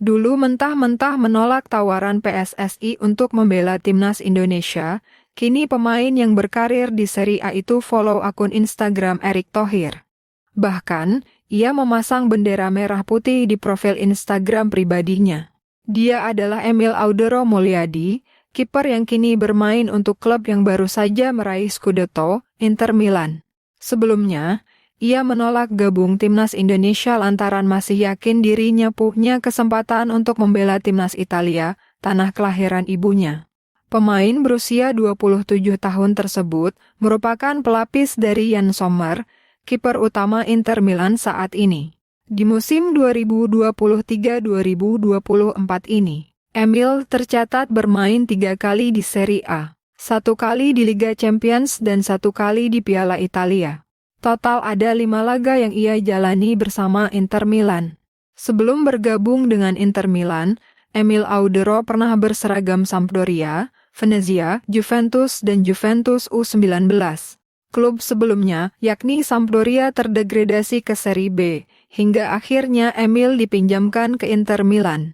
Dulu mentah-mentah menolak tawaran PSSI untuk membela timnas Indonesia, kini pemain yang berkarir di Serie A itu follow akun Instagram Erick Thohir. Bahkan, ia memasang bendera merah putih di profil Instagram pribadinya. Dia adalah Emil Audero Mulyadi, kiper yang kini bermain untuk klub yang baru saja meraih Scudetto, Inter Milan. Sebelumnya, ia menolak gabung timnas Indonesia lantaran masih yakin dirinya punya kesempatan untuk membela timnas Italia, tanah kelahiran ibunya. Pemain berusia 27 tahun tersebut merupakan pelapis dari Jan Sommer, kiper utama Inter Milan saat ini. Di musim 2023-2024 ini, Emil tercatat bermain 3 kali di Serie A, 1 kali di Liga Champions dan 1 kali di Piala Italia. Total ada 5 laga yang ia jalani bersama Inter Milan. Sebelum bergabung dengan Inter Milan, Emil Audero pernah berseragam Sampdoria, Venezia, Juventus dan Juventus U19. Klub sebelumnya, yakni Sampdoria terdegradasi ke Serie B, hingga akhirnya Emil dipinjamkan ke Inter Milan.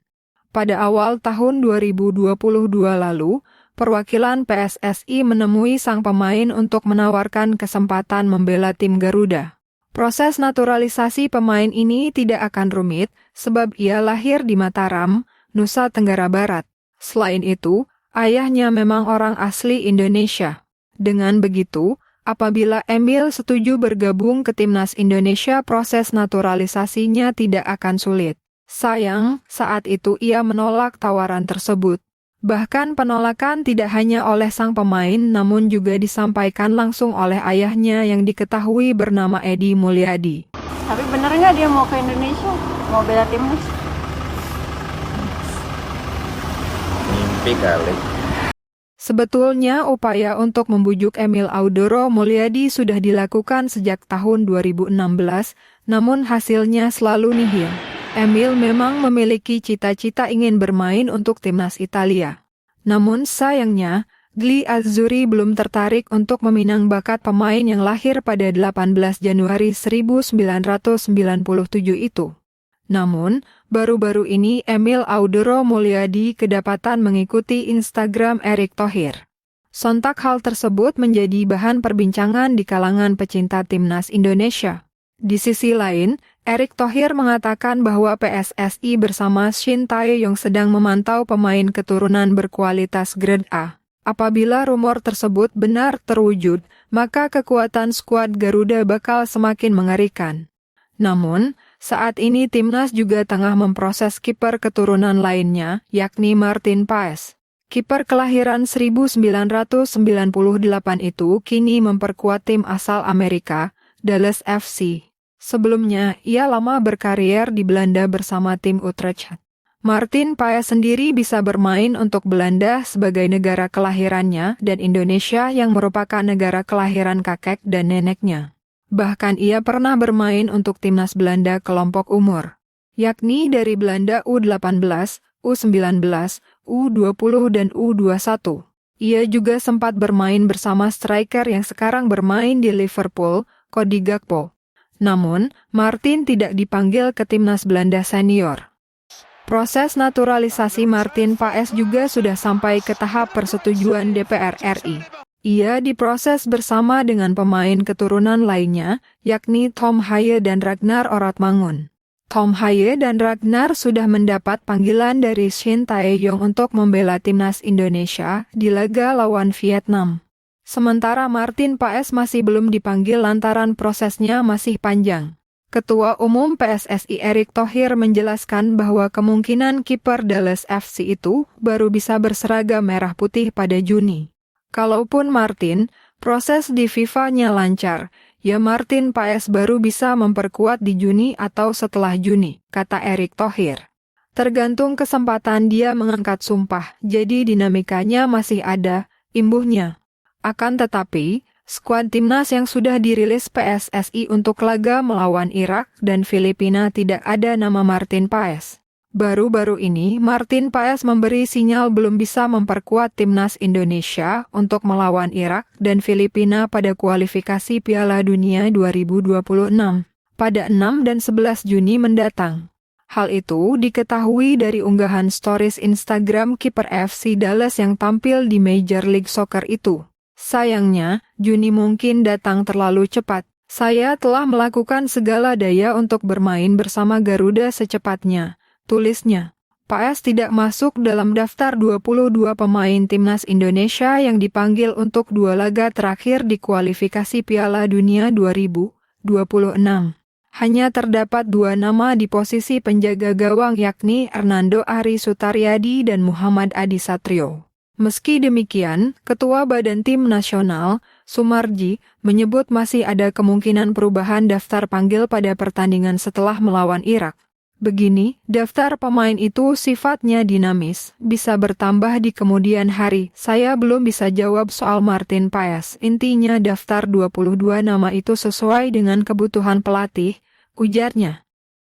Pada awal tahun 2022 lalu, perwakilan PSSI menemui sang pemain untuk menawarkan kesempatan membela tim Garuda. Proses naturalisasi pemain ini tidak akan rumit, sebab ia lahir di Mataram, Nusa Tenggara Barat. Selain itu, ayahnya memang orang asli Indonesia. Dengan begitu, apabila Emil setuju bergabung ke timnas Indonesia, proses naturalisasinya tidak akan sulit. Sayang, saat itu ia menolak tawaran tersebut. Bahkan penolakan tidak hanya oleh sang pemain namun juga disampaikan langsung oleh ayahnya yang diketahui bernama Edi Mulyadi. Tapi bener nggak dia mau ke Indonesia? Mau bela timnas? Mimpi kali. Sebetulnya upaya untuk membujuk Emil Audero Mulyadi sudah dilakukan sejak tahun 2016, namun hasilnya selalu nihil. Emil memang memiliki cita-cita ingin bermain untuk timnas Italia. Namun sayangnya, Gli Azzurri belum tertarik untuk meminang bakat pemain yang lahir pada 18 Januari 1997 itu. Namun, baru-baru ini Emil Audero Mulyadi kedapatan mengikuti Instagram Erick Thohir. Sontak hal tersebut menjadi bahan perbincangan di kalangan pecinta timnas Indonesia. Di sisi lain, Erick Thohir mengatakan bahwa PSSI bersama Shin Tae-yong sedang memantau pemain keturunan berkualitas grade A. Apabila rumor tersebut benar terwujud, maka kekuatan skuad Garuda bakal semakin mengerikan. Namun, saat ini timnas juga tengah memproses kiper keturunan lainnya, yakni Martin Paes. Kiper kelahiran 1998 itu kini memperkuat tim asal Amerika, Dallas FC. Sebelumnya, ia lama berkarier di Belanda bersama tim Utrecht. Martin Paes sendiri bisa bermain untuk Belanda sebagai negara kelahirannya dan Indonesia yang merupakan negara kelahiran kakek dan neneknya. Bahkan ia pernah bermain untuk timnas Belanda kelompok umur, yakni dari Belanda U18, U19, U20 dan U21. Ia juga sempat bermain bersama striker yang sekarang bermain di Liverpool, Cody Gakpo. Namun, Martin tidak dipanggil ke timnas Belanda senior. Proses naturalisasi Martin Paes juga sudah sampai ke tahap persetujuan DPR RI. Ia diproses bersama dengan pemain keturunan lainnya, yakni Tom Haye dan Ragnar Oratmangun. Tom Haye dan Ragnar sudah mendapat panggilan dari Shin Tae-yong untuk membela timnas Indonesia di laga lawan Vietnam. Sementara Martin Paes masih belum dipanggil lantaran prosesnya masih panjang. Ketua Umum PSSI Erick Thohir menjelaskan bahwa kemungkinan kiper Dallas FC itu baru bisa berseragam merah putih pada Juni. Kalaupun Martin, proses di FIFA-nya lancar, ya Martin Paes baru bisa memperkuat di Juni atau setelah Juni, kata Erick Thohir. Tergantung kesempatan dia mengangkat sumpah, jadi dinamikanya masih ada, imbuhnya. Akan tetapi, skuad timnas yang sudah dirilis PSSI untuk laga melawan Irak dan Filipina tidak ada nama Martin Paes. Baru-baru ini, Martin Paes memberi sinyal belum bisa memperkuat timnas Indonesia untuk melawan Irak dan Filipina pada kualifikasi Piala Dunia 2026 pada 6 dan 11 Juni mendatang. Hal itu diketahui dari unggahan stories Instagram kiper FC Dallas yang tampil di Major League Soccer itu. Sayangnya, Juni mungkin datang terlalu cepat. Saya telah melakukan segala daya untuk bermain bersama Garuda secepatnya, tulisnya. Paes tidak masuk dalam daftar 22 pemain timnas Indonesia yang dipanggil untuk 2 laga terakhir di kualifikasi Piala Dunia 2026. Hanya terdapat 2 nama di posisi penjaga gawang yakni Hernando Ari Sutaryadi dan Muhammad Adi Satrio. Meski demikian, Ketua Badan Tim Nasional, Sumarji, menyebut masih ada kemungkinan perubahan daftar panggil pada pertandingan setelah melawan Irak. Begini, daftar pemain itu sifatnya dinamis, bisa bertambah di kemudian hari. Saya belum bisa jawab soal Martin Paes. Intinya daftar 22 nama itu sesuai dengan kebutuhan pelatih, ujarnya.